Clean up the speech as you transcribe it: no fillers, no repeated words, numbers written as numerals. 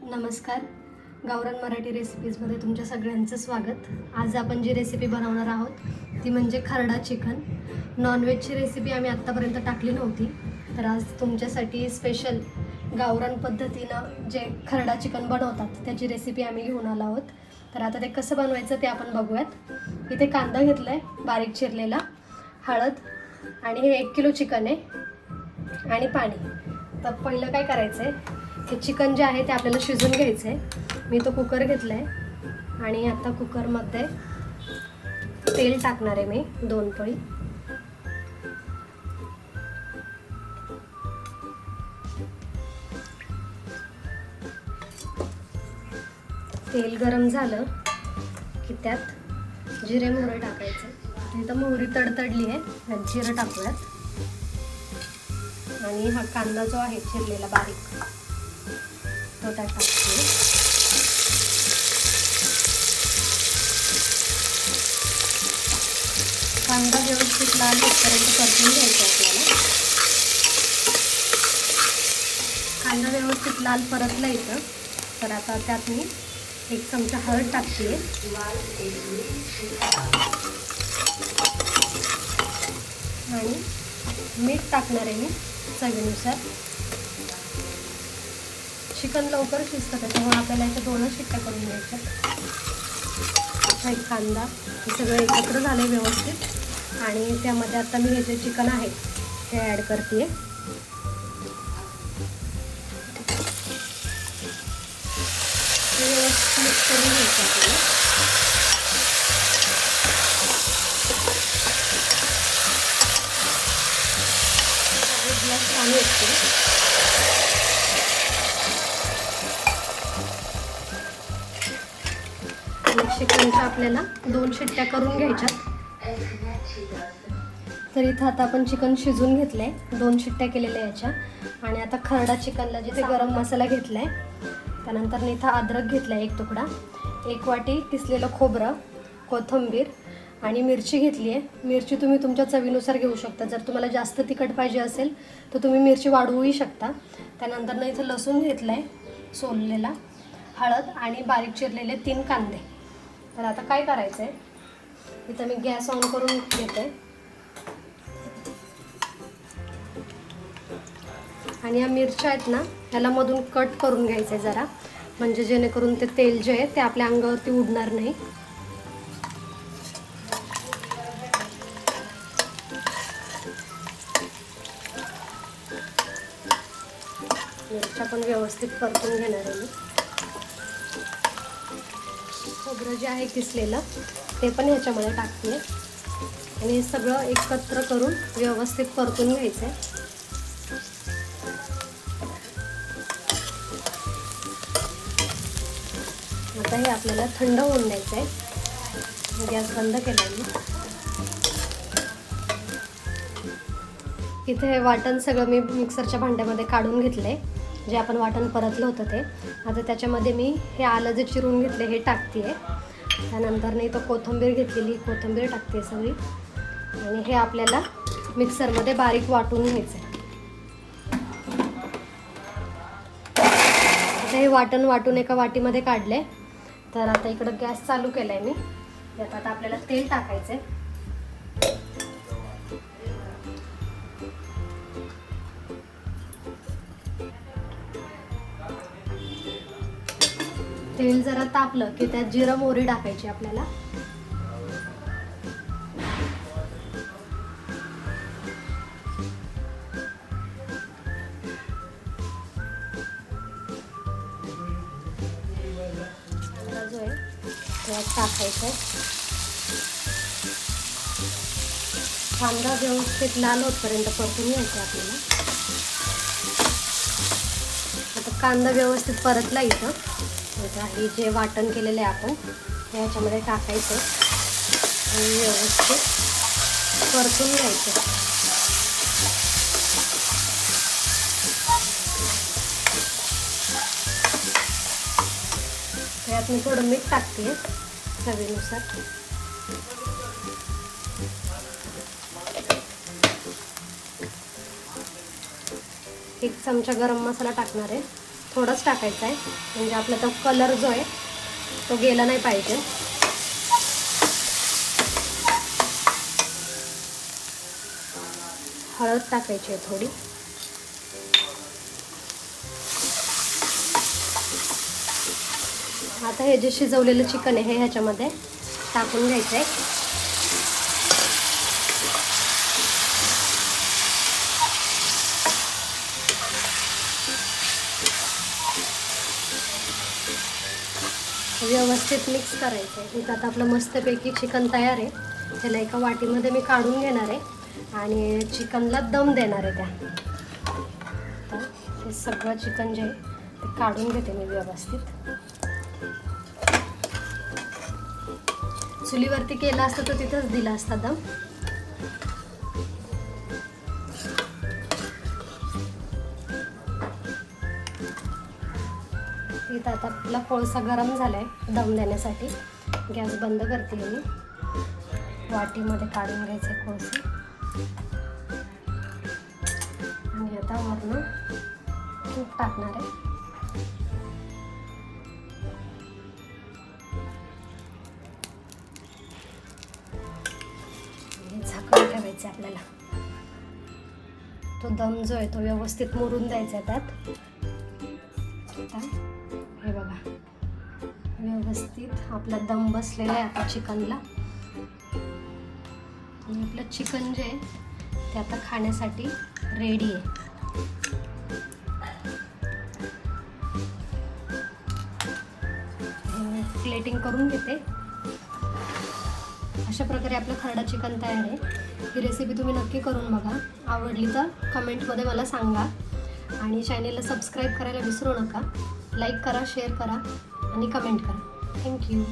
नमस्कार. गावरान मराठी रेसिपीजमध्ये तुमच्या सगळ्यांचं स्वागत. आज आपण जी रेसिपी बनवणार आहोत ती म्हणजे खरडा चिकन. नॉनव्हेजची रेसिपी आम्ही आत्तापर्यंत टाकली नव्हती, तर आज तुमच्यासाठी स्पेशल गावरान पद्धतीनं जे खरडा चिकन बनवतात त्याची रेसिपी आम्ही घेऊन आलो आहोत. तर आता ते कसं बनवायचं ते आपण बघूयात. इथे कांदा घेतला आहे बारीक चिरलेला, हळद, आणि हे 1 किलो चिकन आहे आणि पाणी. तर पहिलं काय करायचं आहे, हे चिकन जे आहे ते आपल्याला शिजवून घ्यायचं आहे. मी तो कुकर घेतला आहे आणि आता कुकरमध्ये तेल टाकणार आहे मी 2 पळी. तेल गरम झालं की त्यात जिरे मोहरी टाकायचं. इथं मोहरी तडतडली आहे, त्यात जिरं टाकूयात आणि हा कांदा जो आहे चिरलेला बारीक तो त्यात टाकते. कांदा व्यवस्थित लाल होईपर्यंत परतून घ्यायचा आपल्याला. कांदा व्यवस्थित लाल परतला इथं, तर आता त्यात मी 1 चमचा हळद टाकते आणि मीठ टाकणार आहे मी चवीनुसार. चिकन लवकर शिजतं त्याच्यामुळे आपल्याला इथे 2च शिट्ट्या करून घ्यायच्या. कांदा हे सगळं एकत्र झालं आहे व्यवस्थित आणि त्यामध्ये आता मी हे जे चिकन आहे ते ॲड करते. व्यवस्थित मिक्स करून घ्यायचं आपल्याला. ग्लास पाणी असते. चिकनच्या आपल्याला 2 शिट्ट्या करून घ्यायच्यात. तर इथं आता आपण चिकन शिजून घेतलं आहे, 2 शिट्ट्या केलेल्या याच्या. आणि आता खरडा चिकनला जिथे गरम मसाला घेतला आहे, त्यानंतर इथं अद्रक घेतला आहे 1 तुकडा, 1 वाटी किसलेलं खोबरं, कोथिंबीर आणि मिरची घेतली आहे. मिरची तुम्ही तुमच्या चवीनुसार घेऊ शकता. जर तुम्हाला जास्त तिखट पाहिजे असेल तर तुम्ही मिरची वाढवूही शकता. त्यानंतर इथं लसूण घेतला आहे सोललेला, हळद आणि बारीक चिरलेले 3 कांदे. तर आता काय करायचं आहे, इथं मी गॅस ऑन करून घेते आणि या मिरच्या आहेत ना ह्याला मधून कट करून घ्यायचं आहे जरा, म्हणजे जेणेकरून ते तेल जे आहे ते आपल्या अंगावरती उडणार नाही. मिरच्या पण व्यवस्थित परतून घेणार आहे मी. खोबरं जे आहे किसलेलं ते पण ह्याच्यामध्ये टाकते आणि हे सगळं एकत्र करून व्यवस्थित परतून घ्यायचं आहे. आता हे आपल्याला थंड होऊन द्यायचं आहे. गॅस बंद केला मी. इथे हे वाटण सगळं मी मिक्सरच्या भांड्यामध्ये काढून घेतले, जे आपण वाटण परतलं होतं ते. आता त्याच्यामध्ये मी हे आलं जे चिरून घेतले हे टाकते आहे. त्यानंतर तो कोथिंबीर घेतलेली कोथिंबीर टाकते सगळी आणि हे आपल्याला मिक्सरमध्ये बारीक वाटून घ्यायचं आहे. आता हे वाटून एका वाटीमध्ये काढले. तर आता इकडं गॅस चालू केला आहे मी. यात आता आपल्याला तेल टाकायचं आहे. तेल जरा तापलं की त्यात जिरं मोहरी टाकायची आपल्याला. कांदा जो आहे त्यात टाकायचा आहे. कांदा व्यवस्थित लाल होतपर्यंत परतून घ्यायचा आपल्याला. आता कांदा व्यवस्थित परतला इथं. हे जे वाटण केलेलं आहे आपण ते ह्याच्यामध्ये टाकायचं आणि व्यवस्थित परतून घ्यायचं. त्यात मी थोडं मीठ टाकते चवीनुसार. एक चमचा गरम मसाला टाकणार आहे, थोडंच टाकायचं आहे, म्हणजे आपला तो कलर जो आहे तो गेला नाही पाहिजे. हळद टाकायची आहे थोडी. आता हे जे शिजवलेलं चिकन आहे हे ह्याच्यामध्ये टाकून घ्यायचं आहे. व्यवस्थित मिक्स करायचं आहे. इथं आता आपलं मस्तपैकी चिकन तयार आहे. त्याला एका वाटीमध्ये मी काढून घेणार आहे आणि चिकनला दम देणार आहे. त्या हे सगळं चिकन जे आहे ते काढून घेते मी व्यवस्थित. चुलीवरती केलं असतं तर तिथंच दिला असता दम. इथं आता आपला कोळसा गरम झालाय दम देण्यासाठी. गॅस बंद करते मी. वाटीमध्ये काढून घ्यायचे कोळसे आणि आता वरून तूप टाकणार आहे. झाकण ठेवायचं आपल्याला. तो दम जो आहे तो व्यवस्थित मुरून द्यायचा त्यात. हे बघा व्यवस्थित आपला दम बसलेला आहे आता चिकनला. आणि आपलं चिकन जे आहे ते आता खाण्यासाठी रेडी आहे. प्लेटिंग करून घेते. अशा प्रकारे आपलं खरडा चिकन तयार आहे. ही रेसिपी तुम्ही नक्की करून बघा. आवडली तर कमेंटमध्ये मला सांगा आणि चॅनेलला सबस्क्राईब करायला विसरू नका. लाईक करा, शेअर करा आणि कमेंट करा. थँक्यू.